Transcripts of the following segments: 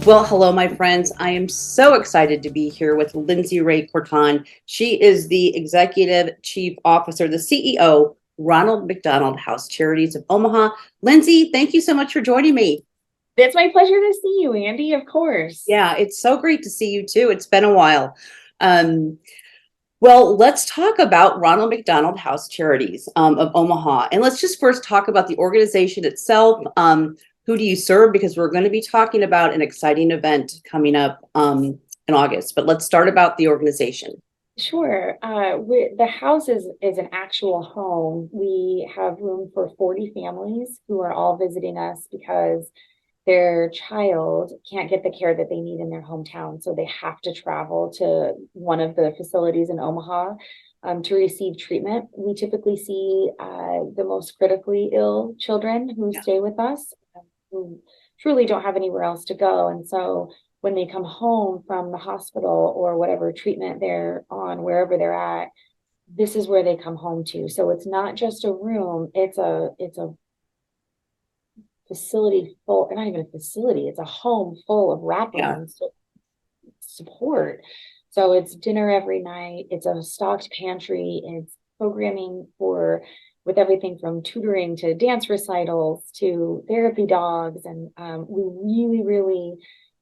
Well, hello, my friends. I am so excited to be here with Lindsay Ray Corton. She is the Executive Chief Officer, the CEO, Ronald McDonald House Charities of Omaha. Lindsay, thank you so much for joining me. It's my pleasure to see you, Andy, of course. Yeah, it's so great to see you too. It's been a while. Um, well, let's talk about Ronald McDonald House Charities of Omaha. And let's just first talk about the organization itself. Who do you serve? Because we're going to be talking about an exciting event coming up in August. But let's start about the organization. Sure. The house is an actual home. We have room for 40 families who are all visiting us because their child can't get the care that they need in their hometown. So they have to travel to one of the facilities in Omaha to receive treatment. We typically see the most critically ill children who Yeah. stay with us, who truly don't have anywhere else to go. And so when they come home from the hospital or whatever treatment they're on, wherever they're at, this is where they come home to. So it's not just a room, it's a facility full, not even a facility, it's a home full of Yeah. wraparound support. So it's dinner every night, it's a stocked pantry, it's programming for with everything from tutoring to dance recitals to therapy dogs. And we really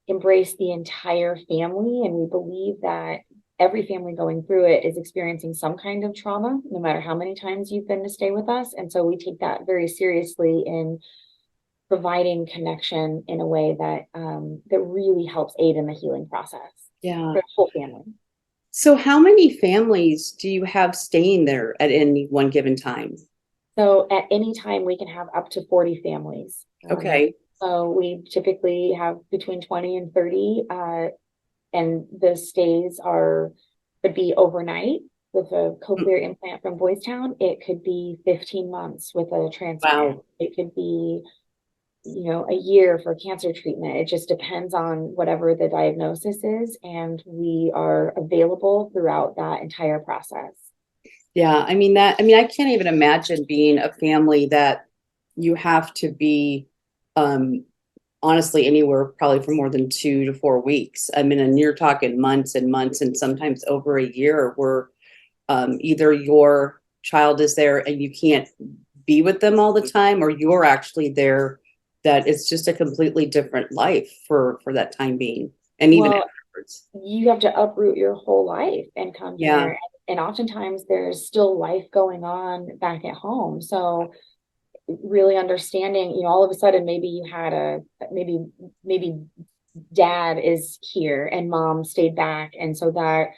embrace the entire family. And we believe that every family going through it is experiencing some kind of trauma, no matter how many times you've been to stay with us. And so we take that very seriously in providing connection in a way that that really helps aid in the healing process Yeah. for the whole family. So how many families do you have staying there at any one given time? So at any time, we can have up to 40 families. Okay. So we typically have between 20 and 30, and the stays could be overnight with a Mm. cochlear implant from Boys Town. It could be 15 months with a transplant. Wow. It could be, a year for cancer treatment. It just depends on whatever the diagnosis is, and we are available throughout that entire process. Yeah, I can't even imagine being a family that you have to be um honestly anywhere probably for more than 2 to 4 weeks. I mean, and you're talking months and months and sometimes over a year where either your child is there and you can't be with them all the time, or you're actually there, that it's just a completely different life for that time being and even Well, afterwards. you have to uproot your whole life and come Yeah. here. And oftentimes there's still life going on back at home. So really understanding, all of a sudden maybe you had maybe dad is here and mom stayed back. And so that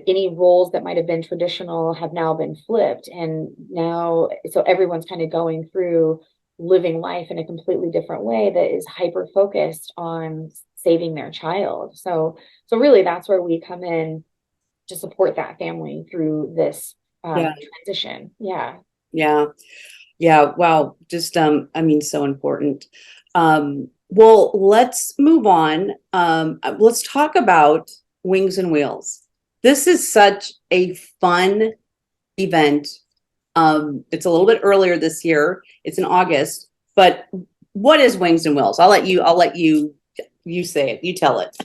any roles that might have been traditional have now been flipped. And now, so everyone's kind of going through living life in a completely different way that is hyper focused on saving their child. So really that's where we come in to support that family through this Yeah. transition. Yeah. Yeah. Yeah, wow. Just so important. Well, let's move on. Let's talk about Wings and Wheels. This is such a fun event. It's a little bit earlier this year. It's in August, but what is Wings and Wheels? I'll let you say it. You tell it.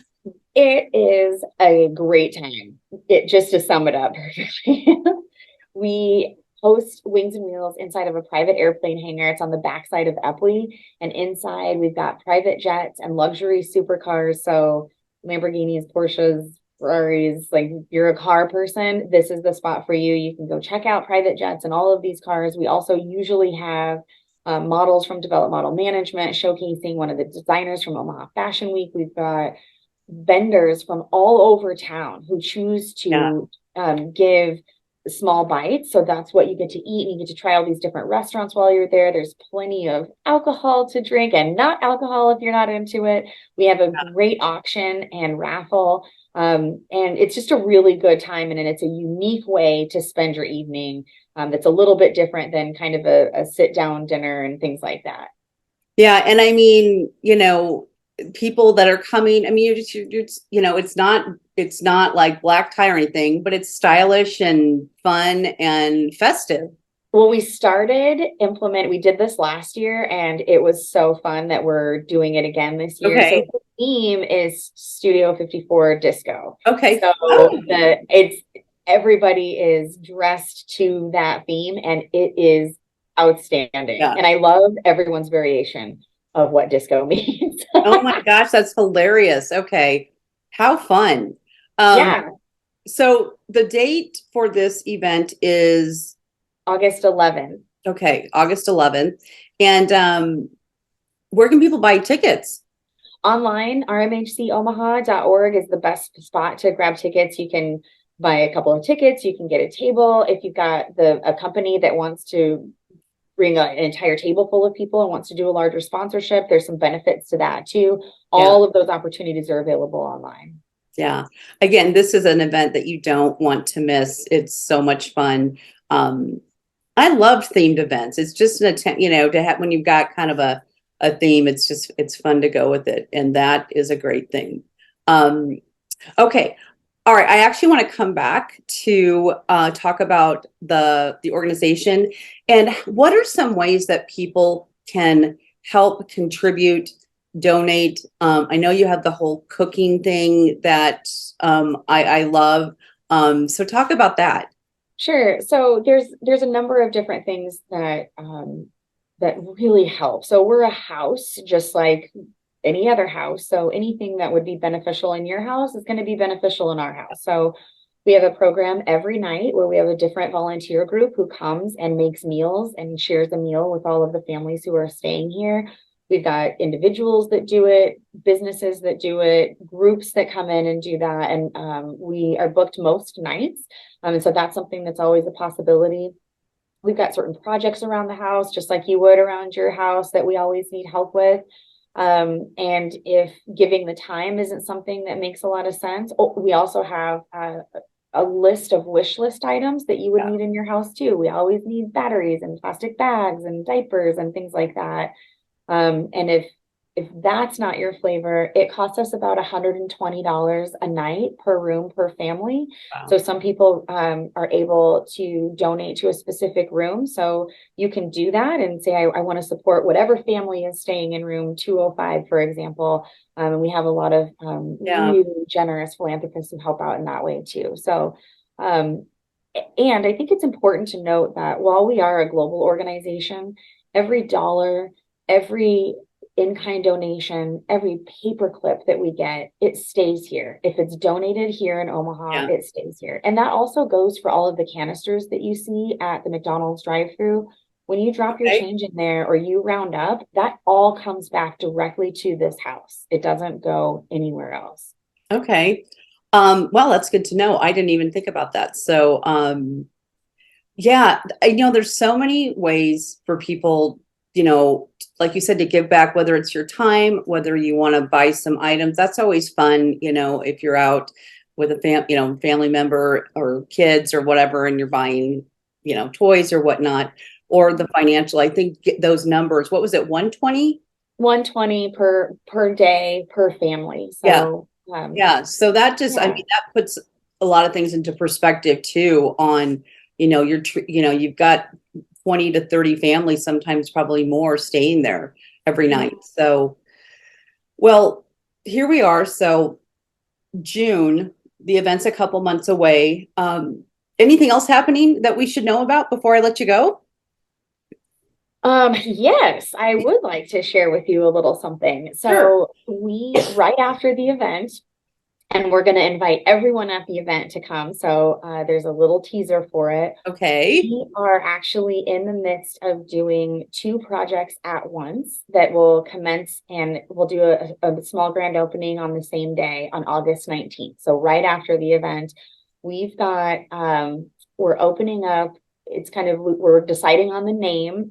It is a great time. It just to sum it up perfectly. We host Wings and Wheels inside of a private airplane hangar. It's on the backside of Epley, and inside we've got private jets and luxury supercars. So Lamborghinis, Porsches, Ferraris. Like if you're a car person, this is the spot for you. You can go check out private jets and all of these cars. We also usually have models from Develop Model Management showcasing one of the designers from Omaha Fashion Week. We've got vendors from all over town who choose Yeah. to give small bites. So that's what you get to eat. And you get to try all these different restaurants while you're there. There's plenty of alcohol to drink and not alcohol if you're not into it. We have a great auction and raffle. And it's just a really good time. And it's a unique way to spend your evening that's a little bit different than kind of a sit down dinner and things like that. Yeah, and I mean, people that are coming, I mean, it's not like black tie or anything, but it's stylish and fun and festive. Well, we did this last year and it was so fun that we're doing it again this year. So Okay. the theme is Studio 54 Disco. Okay. So Oh, everybody is dressed to that theme and it is outstanding. yeah. And I love everyone's variation of what disco means. Oh my gosh, that's hilarious. Okay. How fun. Um, Yeah, so the date for this event is August 11th. okay, August 11th. And where can people buy tickets? Online, rmhcomaha.org is the best spot to grab tickets. You can buy a couple of tickets, you can get a table. If you've got a company that wants to bring an entire table full of people and wants to do a larger sponsorship, there's some benefits to that too. Yeah. All of those opportunities are available online. Yeah. Again, this is an event that you don't want to miss. It's so much fun. Um, I love themed events. It's just an attempt, to have when you've got kind of a theme, it's fun to go with it. And that is a great thing. Um, okay. All right. I actually want to come back to talk about the organization and what are some ways that people can help contribute, donate. I know you have the whole cooking thing that I love. So talk about that. Sure. So there's a number of different things that really help. So we're a house, just like any other house. So anything that would be beneficial in your house is going to be beneficial in our house. So we have a program every night where we have a different volunteer group who comes and makes meals and shares a meal with all of the families who are staying here. We've got individuals that do it, businesses that do it, groups that come in and do that. And we are booked most nights. And so that's something that's always a possibility. We've got certain projects around the house, just like you would around your house, that we always need help with. And if giving the time isn't something that makes a lot of sense, we also have a list of wish list items that you would Yeah. need in your house too. We always need batteries and plastic bags and diapers and things like that. And if that's not your flavor, it costs us about $120 a night per room per family. Wow. So some people are able to donate to a specific room. So you can do that and say, I want to support whatever family is staying in room 205, for example. And we have a lot of Yeah. really generous philanthropists who help out in that way too. So, and I think it's important to note that while we are a global organization, every dollar, every in-kind donation, every paperclip that we get, it stays here. If it's donated here in Omaha, Yeah. it stays here. And that also goes for all of the canisters that you see at the McDonald's drive-through. When you drop your Okay. change in there or you round up, that all comes back directly to this house. It doesn't go anywhere else. Okay. Well, that's good to know. I didn't even think about that. So, yeah, there's so many ways for people, like you said, to give back, whether it's your time, whether you want to buy some items. That's always fun, if you're out with a family member or kids or whatever, and you're buying, toys or whatnot, or the financial, I think those numbers, what was it, 120? 120 per day per family. Yeah. So Yeah. So that just, I yeah. mean, that puts a lot of things into perspective too on, you've got 20 to 30 families, sometimes probably more staying there every night. So, well, here we are. So June, the event's a couple months away. Anything else happening that we should know about before I let you go? Yes, I would like to share with you a little something. Sure. So right after the event, and we're going to invite everyone at the event to come. So there's a little teaser for it. Okay. We are actually in the midst of doing two projects at once that will commence, and we'll do a small grand opening on the same day on August 19th. So right after the event, we've got, we're opening up, we're deciding on the name.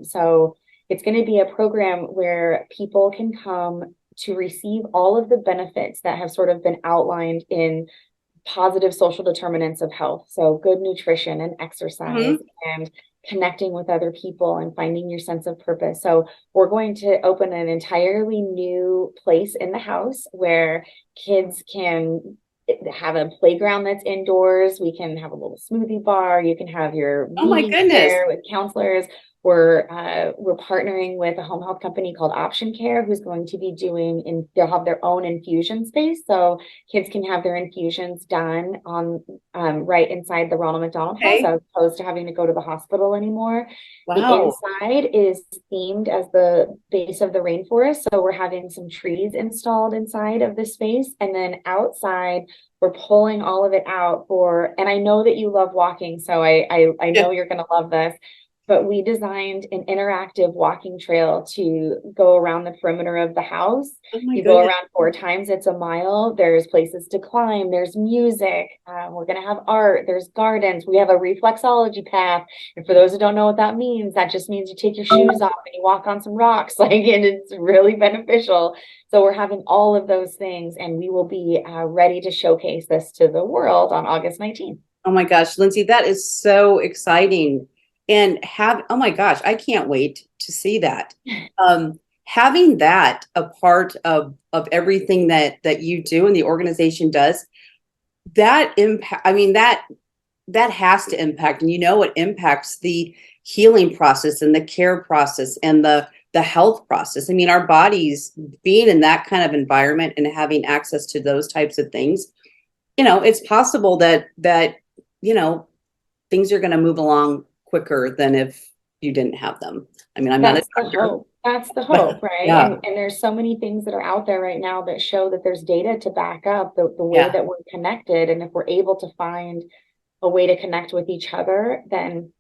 So it's going to be a program where people can come to receive all of the benefits that have sort of been outlined in positive social determinants of health. So good nutrition and exercise and connecting with other people and finding your sense of purpose. So we're going to open an entirely new place in the house where kids can have a playground that's indoors. We can have a little smoothie bar. You can have your Oh my vegan goodness. care with counselors. We're partnering with a home health company called Option Care, who's going to be they'll have their own infusion space. So kids can have their infusions done on right inside the Ronald McDonald House, Okay. as opposed to having to go to the hospital anymore. The Wow. inside is themed as the base of the rainforest. So we're having some trees installed inside of the space. And then outside, we're pulling all of it out and I know that you love walking, so I Yeah. know you're going to love this. But we designed an interactive walking trail to go around the perimeter of the house. Oh my You go goodness. around 4 times, it's a mile. There's places to climb, there's music. We're going to have art, there's gardens. We have a reflexology path. And for those who don't know what that means, that just means you take your shoes off and you walk on some rocks, and it's really beneficial. So we're having all of those things, and we will be ready to showcase this to the world on August 19th. Oh my gosh, Lindsay, that is so exciting. And oh my gosh, I can't wait to see that. Having that a part of everything that you do and the organization does, that impact, I mean, that has to impact, and it impacts the healing process and the care process and the health process. I mean, our bodies being in that kind of environment and having access to those types of things, it's possible that things are going to move along quicker than if you didn't have them. I mean, I'm not a That's the doctor, hope. That's the but hope, right? yeah, And there's so many things that are out there right now that show that there's data to back up the way yeah, that we're connected. And if we're able to find a way to connect with each other, then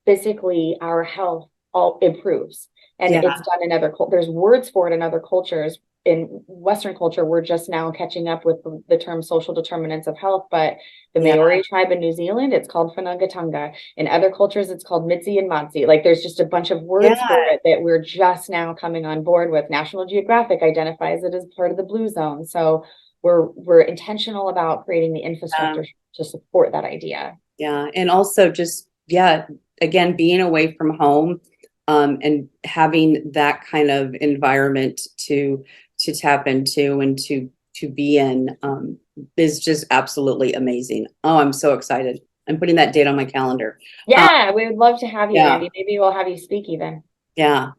physically our health all improves. And yeah, it's done in there's words for it in other cultures. In Western culture, we're just now catching up with the term social determinants of health. But the yeah, Maori tribe in New Zealand, it's called Whanagatanga. In other cultures, it's called Mitzi and Matzi. Like, there's just a bunch of words yeah, for it that we're just now coming on board with. National Geographic identifies it as part of the blue zone. So we're intentional about creating the infrastructure to support that idea. yeah. And also just, yeah, again, being away from home, and having that kind of environment to tap into and to be in, is just absolutely amazing. Oh, I'm so excited. I'm putting that date on my calendar. Um, Yeah, we would love to have you, yeah, Andy. Maybe we'll have you speak even. yeah.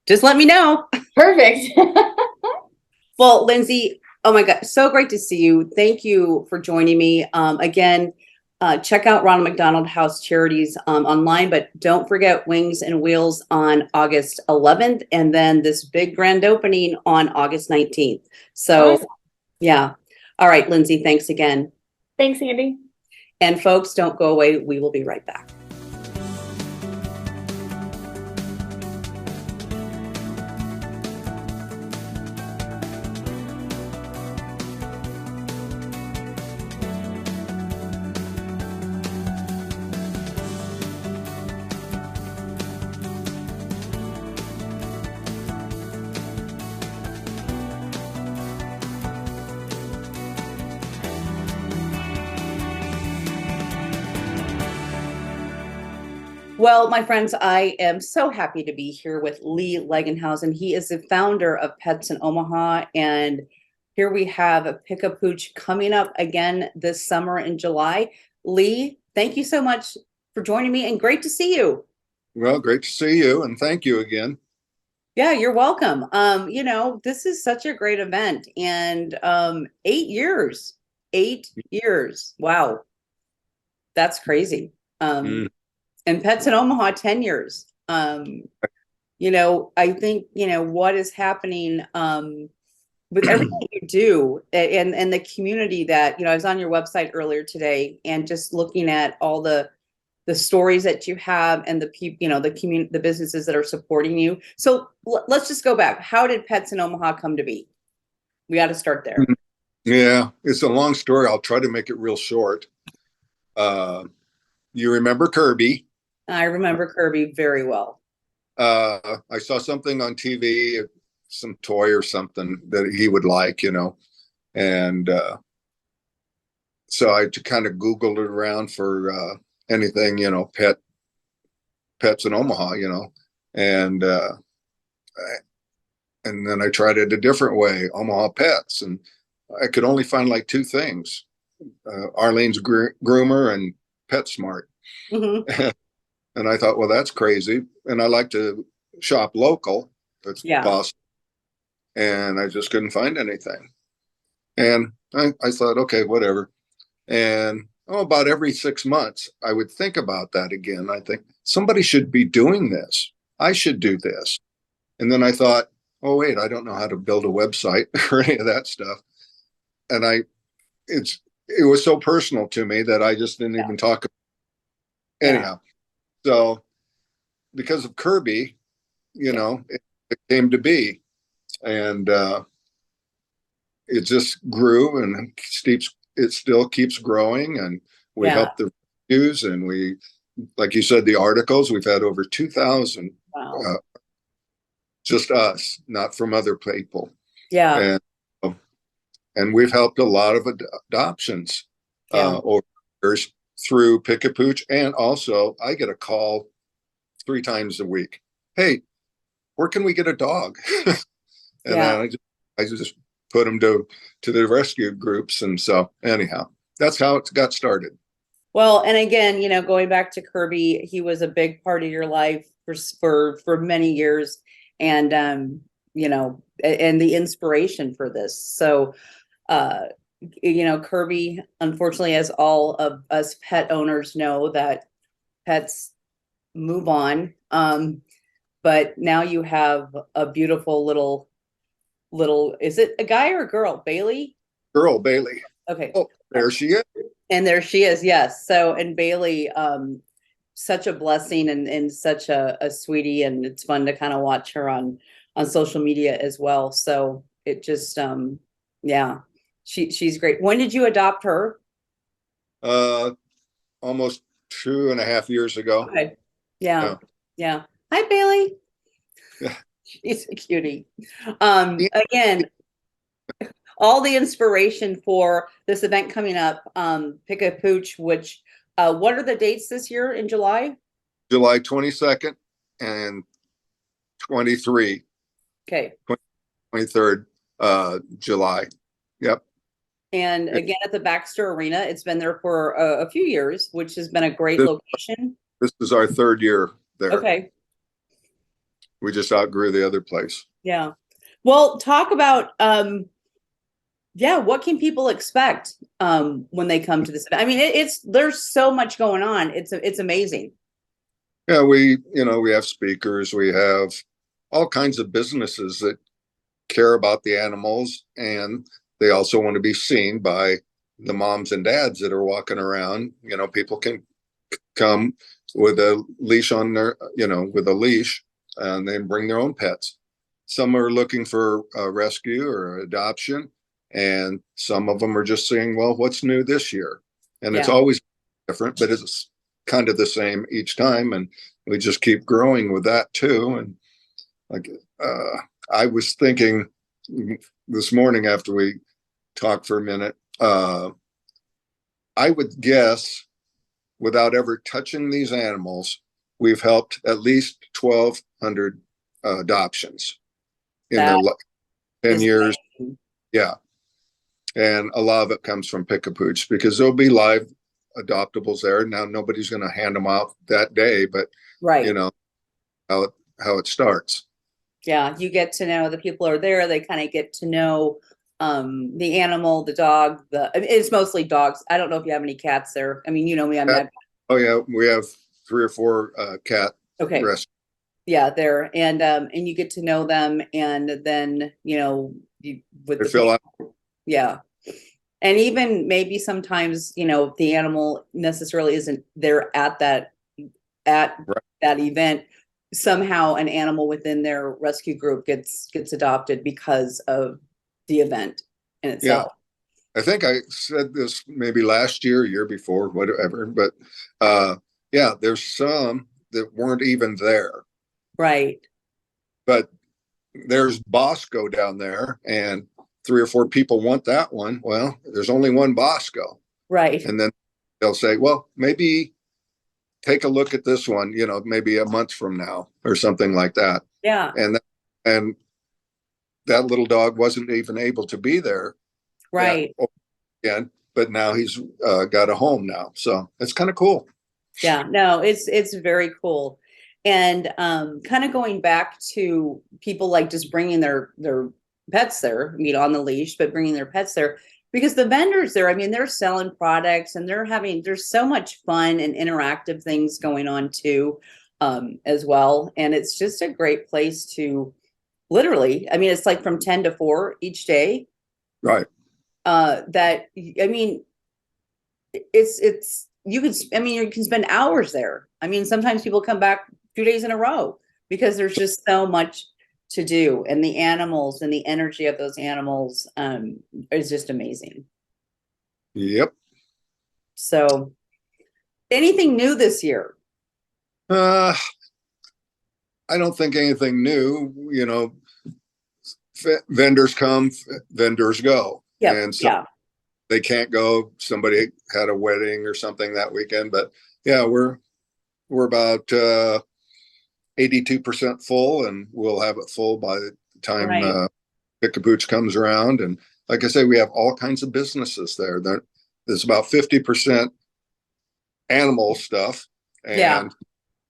Just let me know. Perfect. Well, Lindsay, oh my God, so great to see you. Thank you for joining me. Again, check out Ronald McDonald House Charities online, but don't forget Wings and Wheels on August 11th, and then this big grand opening on August 19th. So, Awesome. yeah. All right, Lindsay, thanks again. Thanks, Andy. And folks, don't go away. We will be right back. Well, my friends, I am so happy to be here with Lee Legenhausen. He is the founder of Pets in Omaha. And here we have a Pick a Pooch coming up again this summer in July. Lee, thank you so much for joining me, and great to see you. Well, great to see you, and thank you again. Yeah, you're welcome. This is such a great event, and 8 years, 8 years. Wow, that's crazy. Mm. And Pets in Omaha, 10 years. I think, what is happening with everything you do, and the community that, I was on your website earlier today and just looking at all the stories that you have and the people, the community, the businesses that are supporting you. So let's just go back. How did Pets in Omaha come to be? We got to start there. Yeah, it's a long story. I'll try to make it real short. You remember Kirby? I remember Kirby very well. I saw something on TV, some toy or something that he would like, and so I kind of Googled it around for anything, pets in Omaha, and and then I tried it a different way, Omaha Pets, and I could only find like two things, Arlene's Groomer and PetSmart. Mhm. And I thought, well, that's crazy. And I like to shop local, if it's Yeah. possible. And I just couldn't find anything. And I thought, okay, whatever. And about every 6 months, I would think about that again. I think somebody should be doing this. I should do this. And then I thought, oh, wait, I don't know how to build a website or any of that stuff. And it was so personal to me that I just didn't Yeah. even talk. Yeah. Anyhow, so because of Kirby, it came to be. And it just grew, and it still keeps growing. And we Yeah. help the reviews, and we, like you said, the articles, we've had over 2,000, Wow. just us, not from other people. Yeah. And we've helped a lot of adoptions Yeah. over the years through Pick a Pooch. And also I get a call 3 times a week. Hey, where can we get a dog? And Yeah. then I just put them to the rescue groups. And so anyhow, that's how it got started. Well, and again, going back to Kirby, he was a big part of your life for many years, and and the inspiration for this. So, Kirby, unfortunately, as all of us pet owners know, that pets move on. But now you have a beautiful little, is it a guy or a girl? Bailey? Girl, Bailey. Okay. Oh, there she is. And there she is. Yes. So, and Bailey, such a blessing and such a sweetie. And it's fun to kind of watch her on social media as well. So it just, yeah, she's great. When did you adopt her? Almost 2.5 years ago. Okay. Yeah. Yeah. Hi, Bailey. Yeah. She's a cutie. Again, all the inspiration for this event coming up, Pick a Pooch, which, what are the dates this year in July? July 22nd and 23, Okay. 23rd, July. Yep. And again, at the Baxter Arena, it's been there for a few years, which has been a great This- location. This is our 3rd year there. Okay. We just outgrew the other place. Yeah. Well, talk about, what can people expect when they come to this event? I mean, there's so much going on. It's amazing. Yeah, we have speakers, we have all kinds of businesses that care about the animals, and they also want to be seen by the moms and dads that are walking around. People can come with a leash on their, with a leash, and then bring their own pets. Some are looking for a rescue or adoption, and some of them are just saying, well, what's new this year? And it's Yeah. always different, but it's kind of the same each time. And we just keep growing with that too. And like, I was thinking this morning after we talked for a minute, I would guess, without ever touching these animals, we've helped at least 1,200 adoptions in That their 10 is years. amazing. Yeah. And a lot of it comes from Pick a Pooch, because there'll be live adoptables there. Now, nobody's going to hand them out that day, but Right. how it starts. Yeah. You get to know the people are there. They kind of get to know the animal, the dog, it's mostly dogs. I don't know if you have any cats there. I mean, me, Oh yeah, we have 3 or 4 cat okay. rescues. Yeah, there. And you get to know them, and then, with They fill out. yeah. And even maybe sometimes, if the animal necessarily isn't there at that event, somehow an animal within their rescue group gets adopted because of the event in itself. I think I said this maybe last year before, whatever, but there's some that weren't even there. Right. But there's Bosco down there, and 3 or 4 people want that one. Well, there's only one Bosco. Right. And then they'll say, well, maybe take a look at this one, maybe a month from now or something like that. Yeah. And that little dog wasn't even able to be there Right. again, but now he's got a home now. So it's kind of cool. Yeah, no, it's very cool. And kind of going back to people like just bringing their pets there, I mean, on the leash, but bringing their pets there because the vendors there, I mean, they're selling products and there's so much fun and interactive things going on too, as well. And it's just a great place to literally, I mean, it's like from 10 to 4 each day. Right. That, I mean, it's you can, I mean, you can spend hours there. I mean, sometimes people come back 2 days in a row because there's just so much to do, and the animals and the energy of those animals is just amazing. Yep. So anything new this year? I don't think anything new, you know, vendors come, vendors go. Yep. And so Yeah. they can't go. Somebody had a wedding or something that weekend, but yeah, we're about 82% full, and we'll have it full by the time Right. Pick-a-Pooch comes around. And like I say, we have all kinds of businesses there. There's about 50% animal stuff, Yeah. and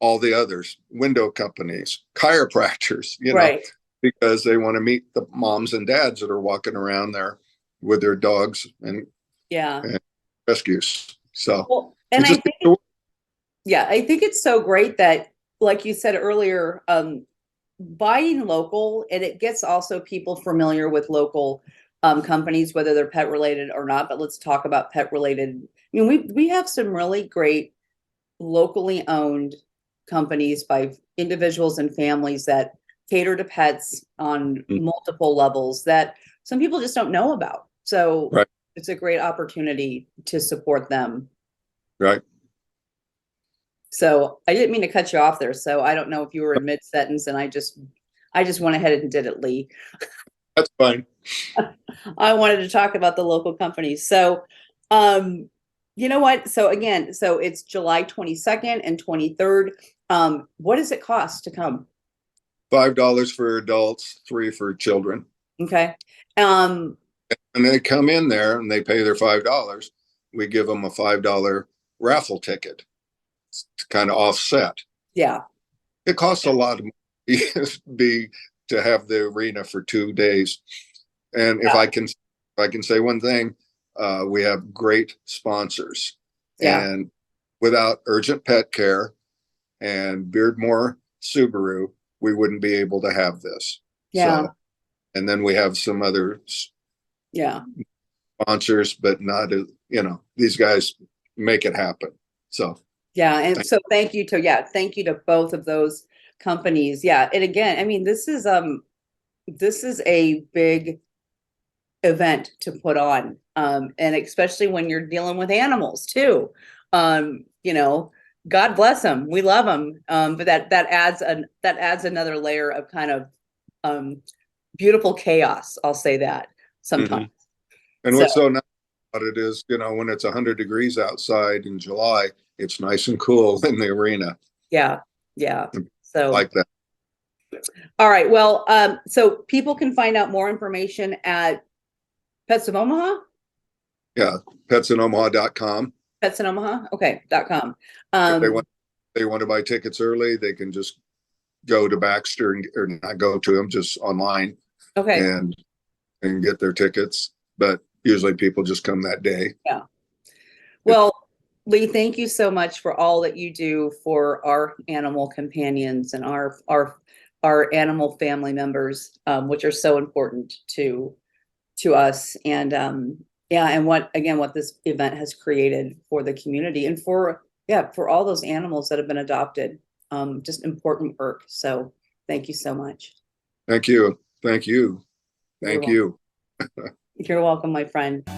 all the others, window companies, chiropractors, you know, Right. because they want to meet the moms and dads that are walking around there with their dogs and Yeah. rescues. So Well, and it's I just think, yeah, I think it's so great that, like you said earlier, buying local, and it gets also people familiar with local companies, whether they're pet related or not. But let's talk about pet related. I mean, we have some really great locally owned companies by individuals and families that cater to pets on multiple levels that some people just don't know about. So right, it's a great opportunity to support them. right. So I didn't mean to cut you off there. So I don't know if you were in mid sentence and I just went ahead and did it, Lee. That's fine. I wanted to talk about the local companies. So, you know what? So again, so it's July 22nd and 23rd. What does it cost to come? $5 for adults, 3 for children. Okay. And they come in there and they pay their $5. We give them a $5 raffle ticket to kind of offset. Yeah. It costs a lot of money to have the arena for 2 days. And if I can say one thing, we have great sponsors. Yeah. And without Urgent Pet Care and Beardmore Subaru, we wouldn't be able to have this. Yeah. So, and then we have some other sponsors, but not, you know, these guys make it happen. So yeah. And so thank you to both of those companies. Yeah. And again, I mean, this is a big event to put on. And especially when you're dealing with animals too. You know, God bless them. We love them. But that adds another layer of kind of beautiful chaos. I'll say that sometimes. And what's so nice about it is, you know, when it's 100 degrees outside in July, it's nice and cool in the arena. Yeah. Yeah. So like that. All right. Well, so people can find out more information at Pets of Omaha? Yeah. Petsinomaha.com. Pets in Omaha? Okay. .com. If they want to buy tickets early, they can just go to Baxter or not go to them, just online. Okay. And get their tickets. But usually people just come that day. Yeah. Well, Lee, thank you so much for all that you do for our animal companions and our animal family members, which are so important to us. And and what this event has created for the community and for all those animals that have been adopted. Just important work. So thank you so much. Thank you. Thank you. Thank you. You're welcome, my friend.